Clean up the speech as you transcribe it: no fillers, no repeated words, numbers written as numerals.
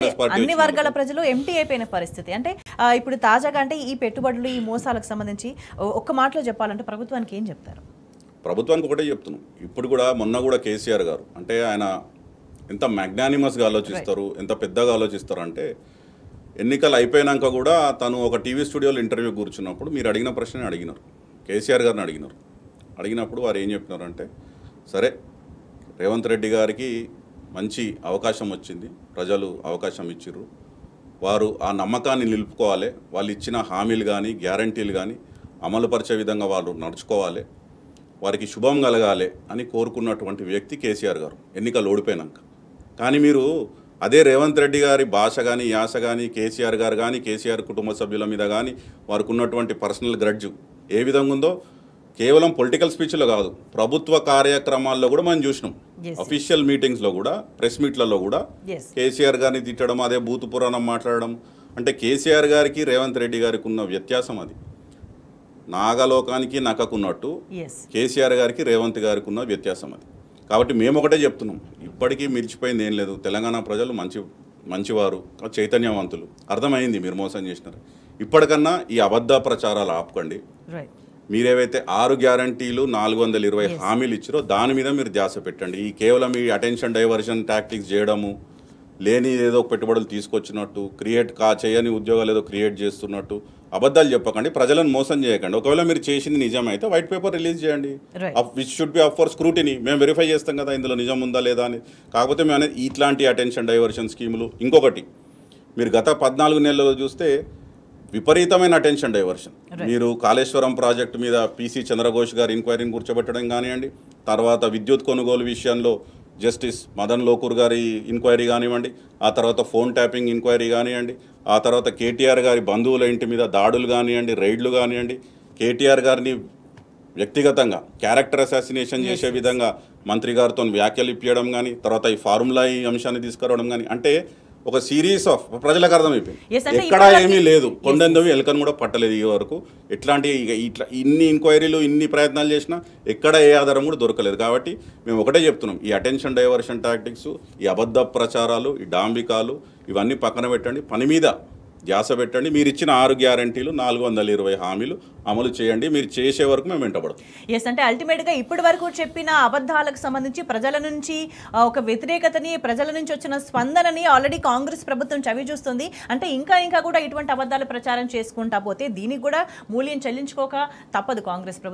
అన్ని వర్గాల ప్రజలు ఎంటీ అయిపోయిన పరిస్థితి. అంటే ఇప్పుడు తాజాగా అంటే ఈ పెట్టుబడులు ఈ మోసాలకు సంబంధించి ఒక్క మాటలో చెప్పాలంటే ప్రభుత్వానికి ఏం చెప్తారు? ప్రభుత్వానికి ఒకటే చెప్తున్నాం. ఇప్పుడు కూడా మొన్న కూడా కేసీఆర్ గారు అంటే ఆయన ఎంత మ్యాగ్నానిమస్గా ఆలోచిస్తారు, ఎంత పెద్దగా ఆలోచిస్తారు అంటే ఎన్నికలు అయిపోయినాక కూడా తను ఒక టీవీ స్టూడియోలో ఇంటర్వ్యూ కూర్చున్నప్పుడు మీరు అడిగిన ప్రశ్న అడిగినారు, కేసీఆర్ గారిని అడిగినారు. అడిగినప్పుడు వారు ఏం చెప్పినారంటే, సరే రేవంత్ రెడ్డి గారికి మంచి అవకాశం వచ్చింది, ప్రజలు అవకాశం ఇచ్చిర్రు, వారు ఆ నమ్మకాన్ని నిలుపుకోవాలి, వాళ్ళు ఇచ్చిన హామీలు కానీ గ్యారంటీలు కానీ అమలుపరిచే విధంగా వాళ్ళు నడుచుకోవాలి, వారికి శుభం కలగాలి అని కోరుకున్నటువంటి వ్యక్తి కేసీఆర్ గారు ఎన్నికలు ఓడిపోయినాక. కానీ మీరు అదే రేవంత్ రెడ్డి గారి భాష కానీ యాస కానీ కేసీఆర్ గారు కానీ కేసీఆర్ కుటుంబ సభ్యుల మీద కానీ వారికి ఉన్నటువంటి పర్సనల్ గ్రడ్జు ఏ విధంగా ఉందో కేవలం పొలిటికల్ స్పీచ్లో కాదు, ప్రభుత్వ కార్యక్రమాల్లో కూడా మనం చూసినాం. అఫీషియల్ మీటింగ్స్లో కూడా, ప్రెస్ మీట్లలో కూడా కేసీఆర్ గారిని తిట్టడం, అదే బూతు పురాణం మాట్లాడడం. అంటే కేసీఆర్ గారికి రేవంత్ రెడ్డి గారికి ఉన్న వ్యత్యాసం అది. నాగలోకానికి నక్కకున్నట్టు కేసీఆర్ గారికి రేవంత్ గారికి ఉన్న వ్యత్యాసం అది. కాబట్టి మేము ఒకటే చెప్తున్నాం, ఇప్పటికీ మిర్చిపోయింది ఏం లేదు. తెలంగాణ ప్రజలు మంచివారు, చైతన్యవంతులు. అర్థమైంది మీరు మోసం చేసినారు. ఇప్పటికన్నా ఈ అబద్ధ ప్రచారాలు ఆపుకోండి. మీరేవైతే 6 గ్యారంటీలు 420 హామీలు ఇచ్చారో దాని మీద మీరు ధ్యాస పెట్టండి. ఈ కేవలం ఈ అటెన్షన్ డైవర్షన్ టాక్టిక్స్ చేయడము, లేని ఏదో పెట్టుబడులు తీసుకొచ్చినట్టు, చేయని ఉద్యోగాలు ఏదో క్రియేట్ చేస్తున్నట్టు అబద్ధాలు చెప్పకండి, ప్రజలను మోసం చేయకండి. ఒకవేళ మీరు చేసింది నిజమైతే వైట్ పేపర్ రిలీజ్ చేయండి, which should be up for scrutiny. మేము వెరిఫై చేస్తాం కదా ఇందులో నిజం ఉందా లేదా అని. కాకపోతే మేము అనేది ఇట్లాంటి అటెన్షన్ డైవర్షన్ స్కీములు. ఇంకొకటి, మీరు గత 14 నెలల్లో చూస్తే విపరీతమైన అటెన్షన్ డైవర్షన్. మీరు కాళేశ్వరం ప్రాజెక్టు మీద పీసీ చంద్రఘోష్ గారు ఎంక్వైరీని కూర్చోబెట్టడం కానివ్వండి, తర్వాత విద్యుత్ కొనుగోలు విషయంలో జస్టిస్ మదన్ లోకూర్ గారి ఎంక్వైరీ కానివ్వండి, ఆ తర్వాత ఫోన్ ట్యాపింగ్ ఎంక్వైరీ కానివ్వండి, ఆ తర్వాత కేటీఆర్ గారి బంధువుల ఇంటి మీద దాడులు కానివ్వండి, రైడ్లు కానివ్వండి, కేటీఆర్ గారిని వ్యక్తిగతంగా క్యారెక్టర్ అసాసినేషన్ చేసే విధంగా మంత్రి గారితో వ్యాఖ్యలు ఇప్పించడం కానీ, తర్వాత ఈ ఫార్ములా ఈ అంశాన్ని తీసుకురావడం కానీ, అంటే ఒక సిరీస్ ఆఫ్ ప్రజలకు అర్థమైపోయింది. ఎక్కడా ఏమీ లేదు, కొండందవి ఎలకను కూడా పట్టలేదు ఈ వరకు. ఎట్లాంటి ఇన్ని ఎంక్వైరీలు ఇన్ని ప్రయత్నాలు చేసినా ఎక్కడ ఏ ఆధారం కూడా దొరకలేదు. కాబట్టి మేము ఒకటే చెప్తున్నాం, ఈ అటెన్షన్ డైవర్షన్ టాక్టిక్స్, ఈ అబద్ధ ప్రచారాలు, ఈ డాంబికాలు ఇవన్నీ పక్కన పెట్టండి, పని మీద ధ్యాస పెట్టండి. మీరు ఇచ్చిన 6 గ్యారంటీలు 420 హామీలు అమలు చేయండి. మీరు చేసే వరకు మేము వెంటబడతాం. ఎస్, అంటే అల్టిమేట్గా ఇప్పటి వరకు చెప్పిన అబద్ధాలకు సంబంధించి ప్రజల నుంచి ఒక వ్యతిరేకతని, ప్రజల నుంచి వచ్చిన స్పందనని ఆల్రెడీ కాంగ్రెస్ ప్రభుత్వం చవి చూస్తుంది. అంటే ఇంకా కూడా ఇటువంటి అబద్ధాలు ప్రచారం చేసుకుంటా పోతే దీనికి కూడా మూల్యం చెల్లించుకోక తప్పదు కాంగ్రెస్ ప్రభుత్వం.